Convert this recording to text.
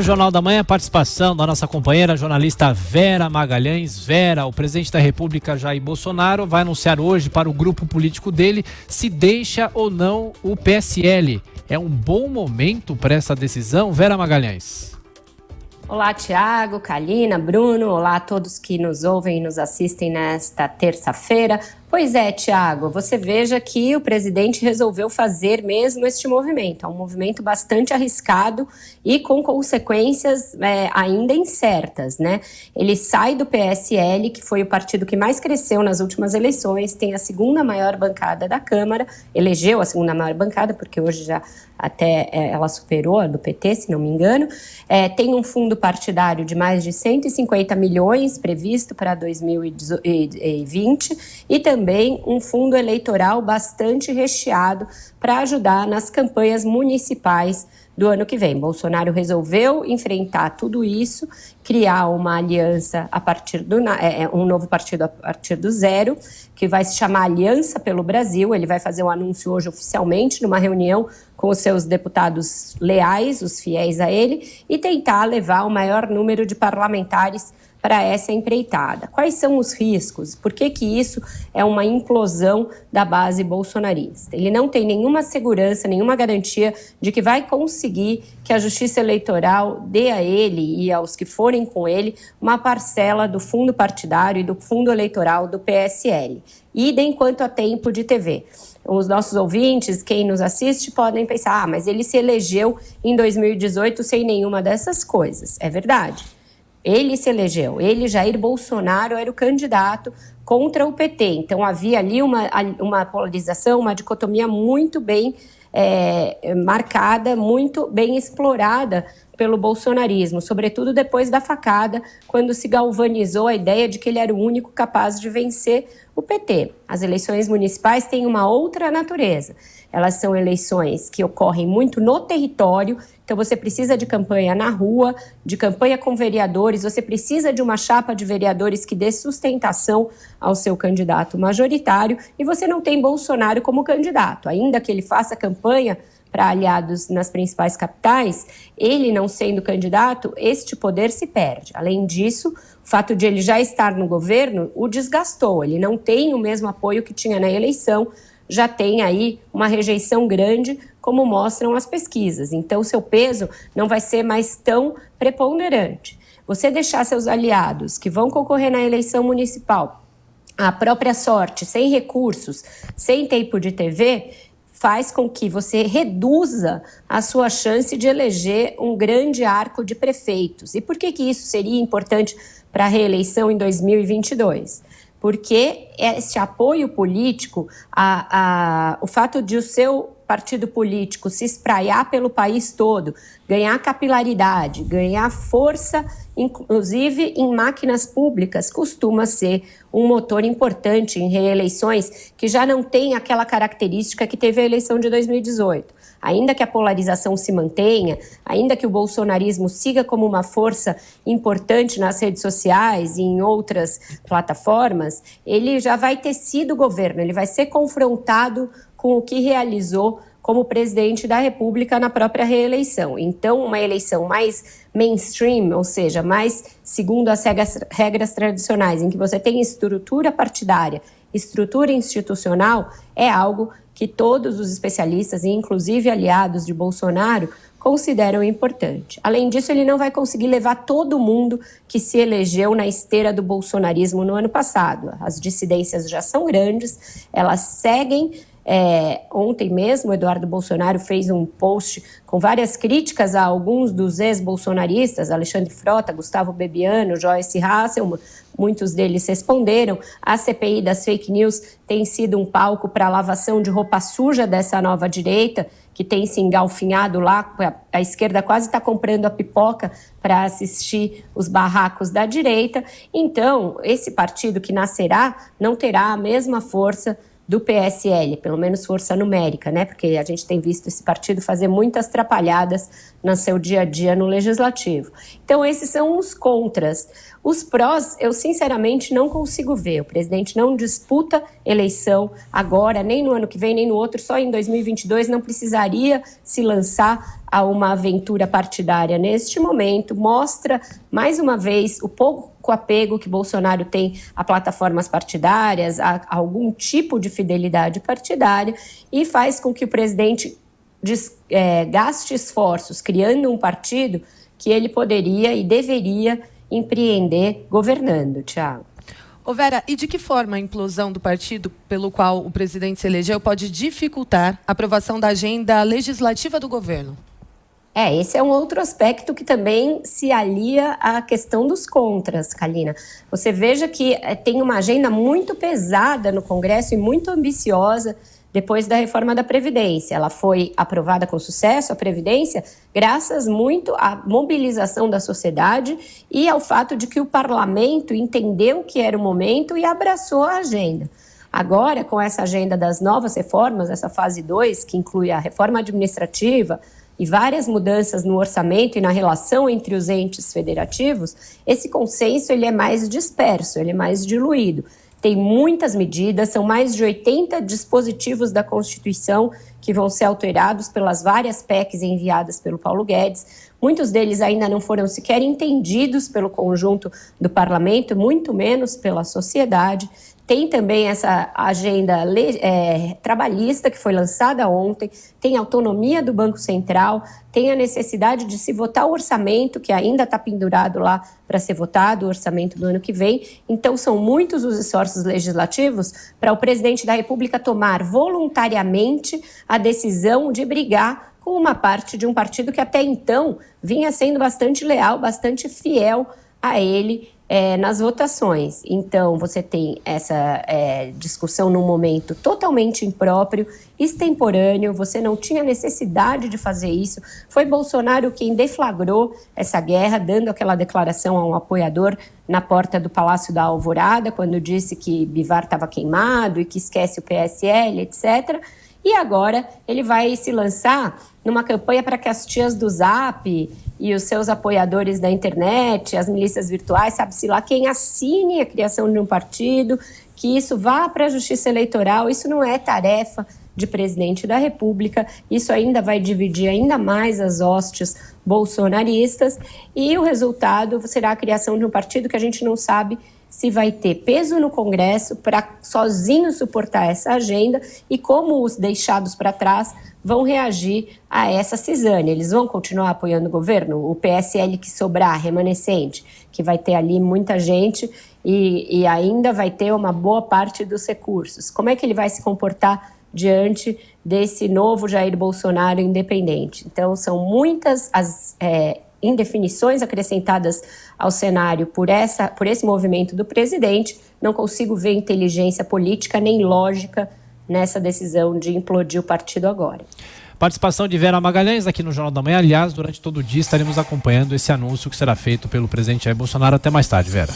no Jornal da Manhã a participação da nossa companheira jornalista Vera Magalhães. Vera, o presidente da República Jair Bolsonaro vai anunciar hoje para o grupo político dele se deixa ou não o PSL. É um bom momento para essa decisão, Vera Magalhães? Olá, Tiago, Kalina, Bruno, olá a todos que nos ouvem e nos assistem nesta terça-feira. Pois é, Tiago, você veja que o presidente resolveu fazer mesmo este movimento. É um movimento bastante arriscado e com consequências ainda incertas, né? Ele sai do PSL, que foi o partido que mais cresceu nas últimas eleições, tem a segunda maior bancada da Câmara, elegeu a segunda maior bancada, porque hoje já até ela superou a do PT, se não me engano. Tem um fundo partidário de mais de 150 milhões previsto para 2020 e também um fundo eleitoral bastante recheado para ajudar nas campanhas municipais do ano que vem. Bolsonaro resolveu enfrentar tudo isso, criar uma aliança a partir um novo partido a partir do zero, que vai se chamar Aliança pelo Brasil. Ele vai fazer um anúncio hoje oficialmente numa reunião com os seus deputados leais, os fiéis a ele, e tentar levar o maior número de parlamentares para essa empreitada. Quais são os riscos? Por que isso é uma implosão da base bolsonarista? Ele não tem nenhuma segurança, nenhuma garantia de que vai conseguir que a Justiça Eleitoral dê a ele e aos que forem com ele uma parcela do fundo partidário e do fundo eleitoral do PSL. Idem quanto a tempo de TV. Os nossos ouvintes, quem nos assiste, podem pensar, mas ele se elegeu em 2018 sem nenhuma dessas coisas. É verdade. Ele se elegeu, Jair Bolsonaro, era o candidato contra o PT. Então havia ali uma polarização, uma dicotomia muito bem marcada, muito bem explorada pelo bolsonarismo, sobretudo depois da facada, quando se galvanizou a ideia de que ele era o único capaz de vencer o PT. As eleições municipais têm uma outra natureza. Elas são eleições que ocorrem muito no território, então você precisa de campanha na rua, de campanha com vereadores, você precisa de uma chapa de vereadores que dê sustentação ao seu candidato majoritário e você não tem Bolsonaro como candidato. Ainda que ele faça campanha para aliados nas principais capitais, ele não sendo candidato, este poder se perde. Além disso, o fato de ele já estar no governo o desgastou, ele não tem o mesmo apoio que tinha na eleição, já tem aí uma rejeição grande, como mostram as pesquisas. Então, seu peso não vai ser mais tão preponderante. Você deixar seus aliados que vão concorrer na eleição municipal à própria sorte, sem recursos, sem tempo de TV, faz com que você reduza a sua chance de eleger um grande arco de prefeitos. E por que isso seria importante para a reeleição em 2022? Porque esse apoio político, o fato de o seu partido político se espraiar pelo país todo, ganhar capilaridade, ganhar força, inclusive em máquinas públicas, costuma ser um motor importante em reeleições que já não tem aquela característica que teve a eleição de 2018. Ainda que a polarização se mantenha, ainda que o bolsonarismo siga como uma força importante nas redes sociais e em outras plataformas, ele já vai ter sido governo, ele vai ser confrontado com o que realizou como presidente da República na própria reeleição. Então, uma eleição mais mainstream, ou seja, mais segundo as regras tradicionais, em que você tem estrutura partidária, estrutura institucional, é algo que todos os especialistas, inclusive aliados de Bolsonaro, consideram importante. Além disso, ele não vai conseguir levar todo mundo que se elegeu na esteira do bolsonarismo no ano passado. As dissidências já são grandes, elas seguem. Ontem mesmo, Eduardo Bolsonaro fez um post com várias críticas a alguns dos ex-bolsonaristas, Alexandre Frota, Gustavo Bebiano, Joyce Hasselmann, muitos deles responderam. A CPI das fake news tem sido um palco para a lavação de roupa suja dessa nova direita, que tem se engalfinhado lá, a esquerda quase está comprando a pipoca para assistir os barracos da direita. Então, esse partido que nascerá não terá a mesma força do PSL, pelo menos força numérica, né? Porque a gente tem visto esse partido fazer muitas atrapalhadas no seu dia a dia no legislativo. Então, esses são os contras. Os prós, eu sinceramente não consigo ver. O presidente não disputa eleição agora, nem no ano que vem, nem no outro, só em 2022, não precisaria se lançar a uma aventura partidária neste momento. Mostra, mais uma vez, o pouco apego que Bolsonaro tem a plataformas partidárias, a algum tipo de fidelidade partidária, e faz com que o presidente gaste esforços criando um partido que ele poderia e deveria empreender governando, Thiago. Ô Vera, e de que forma a implosão do partido pelo qual o presidente se elegeu pode dificultar a aprovação da agenda legislativa do governo? Esse é um outro aspecto que também se alia à questão dos contras, Kalina. Você veja que tem uma agenda muito pesada no Congresso e muito ambiciosa depois da reforma da Previdência. Ela foi aprovada com sucesso, a Previdência, graças muito à mobilização da sociedade e ao fato de que o parlamento entendeu que era o momento e abraçou a agenda. Agora, com essa agenda das novas reformas, essa fase 2, que inclui a reforma administrativa e várias mudanças no orçamento e na relação entre os entes federativos, esse consenso ele é mais disperso, ele é mais diluído. Tem muitas medidas, são mais de 80 dispositivos da Constituição que vão ser alterados pelas várias PECs enviadas pelo Paulo Guedes. Muitos deles ainda não foram sequer entendidos pelo conjunto do parlamento, muito menos pela sociedade. Tem também essa agenda trabalhista que foi lançada ontem, tem a autonomia do Banco Central, tem a necessidade de se votar o orçamento, que ainda está pendurado lá para ser votado, o orçamento do ano que vem. Então, são muitos os esforços legislativos para o presidente da República tomar voluntariamente a decisão de brigar com uma parte de um partido que até então vinha sendo bastante leal, bastante fiel a ele nas votações. Então, você tem essa discussão num momento totalmente impróprio, extemporâneo, você não tinha necessidade de fazer isso. Foi Bolsonaro quem deflagrou essa guerra, dando aquela declaração a um apoiador na porta do Palácio da Alvorada, quando disse que Bivar estava queimado e que esquece o PSL, etc., e agora ele vai se lançar numa campanha para que as tias do Zap e os seus apoiadores da internet, as milícias virtuais, sabe-se lá quem assine a criação de um partido, que isso vá para a justiça eleitoral. Isso não é tarefa de presidente da República, isso ainda vai dividir ainda mais as hostes bolsonaristas e o resultado será a criação de um partido que a gente não sabe se vai ter peso no Congresso para sozinho suportar essa agenda e como os deixados para trás vão reagir a essa cisânia. Eles vão continuar apoiando o governo? O PSL que sobrar, remanescente, que vai ter ali muita gente e ainda vai ter uma boa parte dos recursos. Como é que ele vai se comportar diante desse novo Jair Bolsonaro independente? Então, são muitas as indefinições acrescentadas ao cenário por esse movimento do presidente. Não consigo ver inteligência política nem lógica nessa decisão de implodir o partido agora. Participação de Vera Magalhães aqui no Jornal da Manhã. Aliás, durante todo o dia estaremos acompanhando esse anúncio que será feito pelo presidente Jair Bolsonaro. Até mais tarde, Vera.